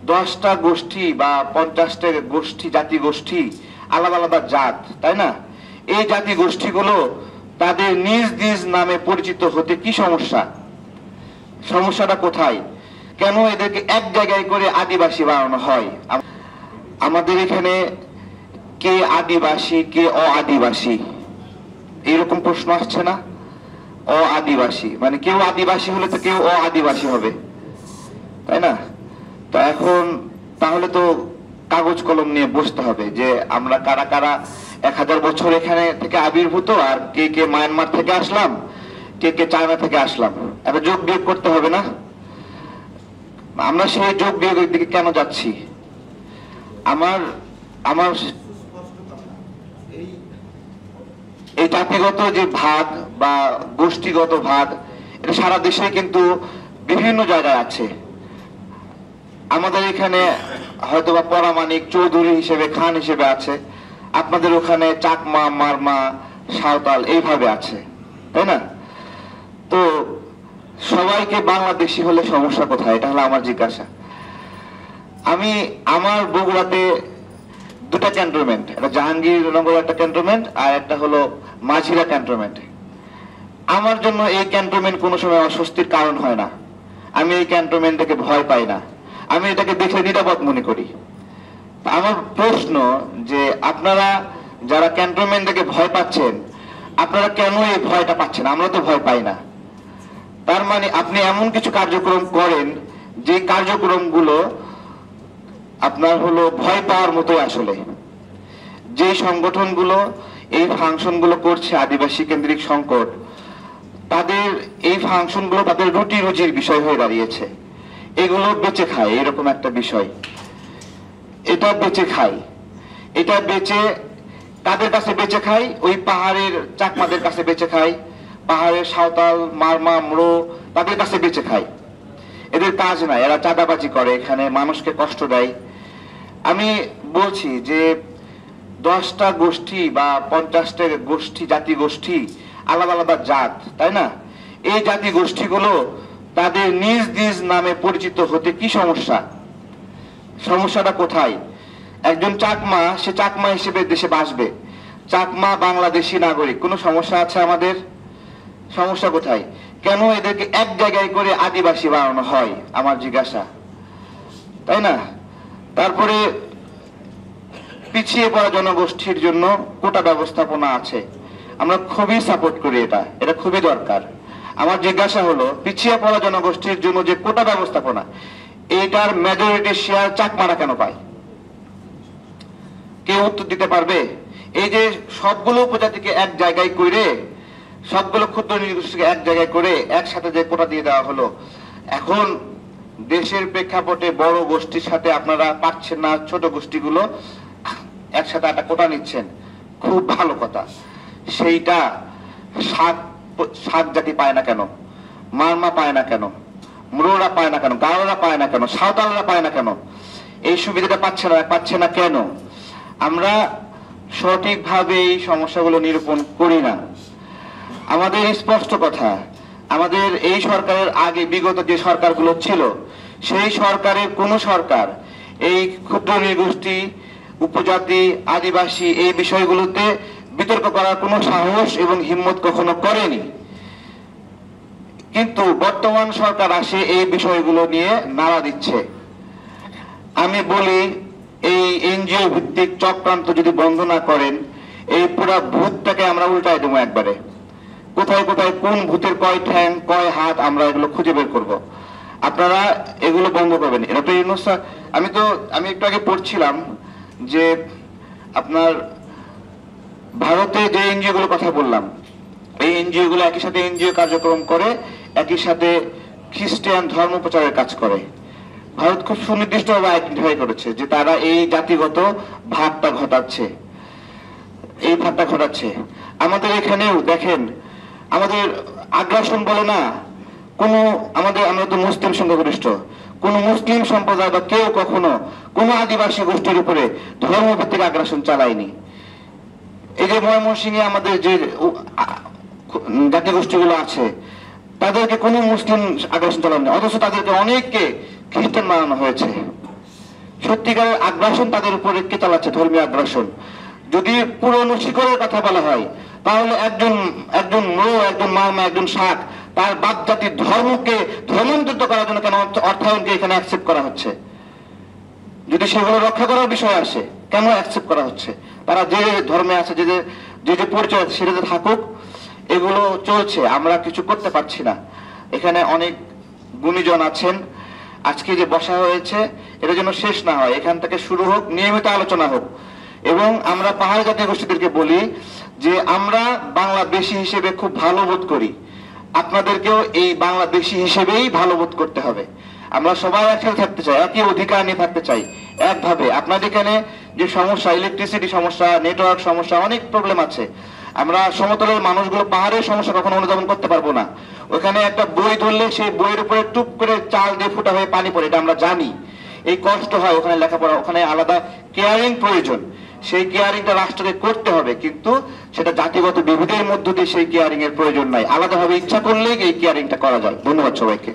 10টা গোষ্ঠী বা 50টা গোষ্ঠী, জাতি গোষ্ঠী, আলাদা আলাদা জাত, তাই না? এই জাতি গোষ্ঠীগুলো তাদের নিজ নিজ নামে পরিচিত হতে কি সমস্যা? সমস্যাটা কোথায়? কেন এদেরকে এক জায়গায় করে আদিবাসী বানানো হয়? আমাদের এখানে কে আদিবাসী কে অআদিবাসী এরকম প্রশ্ন আসছে না? অআদিবাসী মানে কেউ আদিবাসী হলে তো কেউ অআদিবাসী হবে, তাই না? তো এখন তাহলে তো কাগজ কলম নিয়ে বসতে হবে যে আমরা কারা কারা 1000 বছর এখানে থেকে আবির্ভূত, আর কে কে মায়ানমার থেকে আসলাম, কে কে চায়না থেকে আসলাম। একটা যোগ বিয়োগ করতে হবে না? আমরা সেই যোগ বিয়োগের দিকে কেন যাচ্ছি? আমার আমার এই জাতিগত যে ভাগ বা গোষ্ঠীগত ভাগ, এটা সারা দেশে কিন্তু বিভিন্ন জায়গায় আছে। আমাদের এখানে হয়তোবা পরামানিক চৌধুরী হিসেবে, খান হিসেবে আছে, আপনাদের ওখানে চাকমা, মারমা, সাঁওতাল এইভাবে আছে, তাই না? তো সবাইকে বাংলাদেশি হলে সমস্যা কোথায়? এটা হলো আমার জিজ্ঞাসা। আমার বগুড়াতে 2টা ক্যান্টনমেন্ট, একটা জাহাঙ্গীরনগর একটা ক্যান্টনমেন্ট আর একটা হলো মাঝিরা ক্যান্টনমেন্ট। আমার জন্য এই ক্যান্টনমেন্ট কোনো সময় অস্বস্তির কারণ হয় না। আমি এই ক্যান্টনমেন্টটাকে ভয় পাই না, আমি এটাকে দেখে নিরাপদ মনে করি। আমার প্রশ্ন যে আপনারা যারা ক্যান্টনমেন্টটাকে ভয় পাচ্ছেন, আপনারা কেন এই ভয়টা পাচ্ছেন? আমরা তো ভয় পাই না। তার মানে আপনি এমন কিছু কার্যক্রম করেন যে কার্যক্রমগুলো আপনার হলো ভয় পাওয়ার মতোই। আসলে যে সংগঠনগুলো এই ফাংশনগুলো করছে আদিবাসী কেন্দ্রিক সংকট, তাদের এই ফাংশনগুলো তাদের রুটি রুজির বিষয় হয়ে দাঁড়িয়েছে। এগুলো বেঁচে খায়, এরকম একটা বিষয়। এটা বেঁচে খায়, এটা বেঁচে কাদের কাছে বেঁচে খায়? ওই পাহাড়ের চাকমাদের কাছে বেঁচে খায়, পাহাড়ের সাঁওতাল, মারমা, ম্রো, তাদের কাছে বেঁচে খায়। এদের কাজ নাই, এরা চাঁদাবাজি করে, এখানে মানুষকে কষ্ট দেয়। আমি বলছি যে 10টা গোষ্ঠী বা 50টা গোষ্ঠী, জাতি গোষ্ঠী, আলাদা আলাদা জাত, তাই না? এই জাতি গোষ্ঠীগুলো তাদের নিজ নিজ নামে পরিচিত হতে কি সমস্যা? সমস্যাটা কোথায়? একজন চাকমা, সে চাকমা হিসেবে দেশে বাসবে, চাকমা বাংলাদেশি নাগরিক, কোনো সমস্যা আছে আমাদের? সমস্যা কোথায়? কেন এদেরকে এক জায়গায় করে আদিবাসী বানানো হয়? আমার জিজ্ঞাসা, তাই না? তারপরে পিছিয়ে পড়া জনগোষ্ঠীর জন্য কোটা ব্যবস্থাপনা আছে, আমরা খুবই সাপোর্ট করি, এটা খুবই দরকার। আমার জিজ্ঞাসা হলো, পিছিয়ে পড়া জনগোষ্ঠীর জন্য যে কোটা ব্যবস্থাপনা, এটার মেজরিটি শেয়ার চাকমারা কেন পায়? কেউ উত্তর দিতে পারবে? এই যে সবগুলো উপজাতিকে এক জায়গায় করে, সবগুলো ক্ষুদ্র নৃগোষ্ঠীকে এক জায়গায় করে একসাথে যে কোটা দিয়ে দেওয়া হলো, এখন দেশের প্রেক্ষাপটে বড় গোষ্ঠীর সাথে আপনারা পাচ্ছেন না, ছোট গোষ্ঠীগুলো একসাথে একটা কোটা নিচ্ছেন, খুব ভালো কথা। সেইটা সাত জাতি পায় না কেন? মারমা পায় না কেন? ম্রোরা পায় না কেন? গারোরা পায় না কেন? সাঁওতালরা পায় না কেন? এই সুবিধাটা পাচ্ছে না কেন? আমরা সঠিকভাবে এই সমস্যাগুলো নিরূপণ করি না। আমাদের স্পষ্ট কথা, আমাদের এই সরকারের আগে বিগত যে সরকারগুলো ছিল, সেই সরকারের কোন সরকার এই ক্ষুদ্র নৃগোষ্ঠী, উপজাতি, আদিবাসী এই বিষয়গুলোতে বিতর্ক করার কোনো সাহস এবং হিম্মত কখনো করেনি। কিন্তু বর্তমান সরকার আসে এই বিষয়গুলো নিয়ে নাড়া দিচ্ছে। আমি বলি, এই এনজিও ভিত্তিক চক্রান্ত যদি বন্ধ না করেন, এই পুরা ভূতটাকে আমরা উল্টায় দেবো একবারে। কোথায় কোথায় কোন ভূতের কয় ঠ্যাং কয় হাত, আমরা এগুলো খুঁজে বের করব। আপনারা এগুলো বন্ধ করবেন। ডক্টর ইউনূস স্যার, আমি একটু আগে পড়ছিলাম যে আপনার ভারতে যে এনজিও গুলো কথা বললাম, এই এনজিও গুলো একই সাথে এনজিও কার্যক্রম করে, একই সাথে খ্রিস্টান ধর্ম প্রচারের কাজ করে। ভারত খুব সুনির্দিষ্টভাবে আইডেন্টিফাই করেছে যে তারা এই জাতিগত ভাগটা ঘটাচ্ছে, এই ভাগটা ঘটাচ্ছে। আমাদের এখানেও দেখেন, আমাদের আগ্রাসন বলে না, আমরা তো মুসলিম সংখ্যাগরিষ্ঠ, কোন মুসলিম সম্প্রদায় বা কেউ কখনো কোন আদিবাসী গোষ্ঠীর উপরে ধর্মভিত্তিক আগ্রাসন চালায়নি। এই যে ময়মনসিংহে আমাদের যে জাতি গোষ্ঠীগুলো আছে, তাদেরকে কোনো মুসলিম আগ্রাসন চালায়নি, অথচ তাদেরকে অনেককে খ্রিস্টান বানানো হয়েছে। সত্যিকারের আগ্রাসন তাদের উপরে কে চালাচ্ছে? ধর্মীয় আগ্রাসন। যদি পুরনো শিকড়ের কথা বলা হয়, তাহলে একজন একজন মারমা, একজন শাক, তার বাপ জাতির ধর্মকে ধর্মান্তরিত করার জন্য কেন অর্থায়নকে এখানে অ্যাকসেপ্ট করা হচ্ছে? যদি সেগুলো রক্ষা করার বিষয় আসে, কেন অ্যাকসেপ্ট করা হচ্ছে? তারা যে ধর্মে আছে, যে যে পরিচয় আছে, সেটাতে থাকুক। এগুলো চলছে, আমরা কিছু করতে পারছি না। এখানে অনেক গুণীজন আছেন। আজকে যে বসা হয়েছে, এটা যেন শেষ না হয়, এখান থেকে শুরু হোক, নিয়মিত আলোচনা হোক। এবং আমরা পাহাড়ি জাতীয় গোষ্ঠীদেরকে বলি যে আমরা বাংলাদেশী হিসেবে খুব ভালো বোধ করি, আপনাদেরকেও এই বাংলাদেশী হিসেবেই ভালো বোধ করতে হবে। আমরা সবাই একসাথে থাকতে চাই, একই অধিকার নিয়ে থাকতে চাই, একভাবে। আপনাদের এখানে যে সমস্যা, ইলেকট্রিসিটি সমস্যা, নেটওয়ার্ক সমস্যা, অনেক প্রবলেম আছে। আমরা সমতলের মানুষগুলো পাহাড়ের সমস্যা কখনো অনুধাবন করতে পারবো না। ওখানে একটা বই ধরলে সেই বইয়ের উপরে টুপ করে চাল দিয়ে ফুটা হয়ে পানি পড়ে, এটা আমরা জানি। এই কষ্ট হয় ওখানে লেখাপড়া, ওখানে আলাদা কেয়ারিং প্রয়োজন। সেই কেয়ারিংটা রাষ্ট্রকে করতে হবে, কিন্তু সেটা জাতিগত বিভেদের মধ্য দিয়ে সেই কেয়ারিং এর প্রয়োজন নাই। আলাদাভাবে ইচ্ছা করলেই এই কেয়ারিংটা করা যায়। ধন্যবাদ সবাইকে।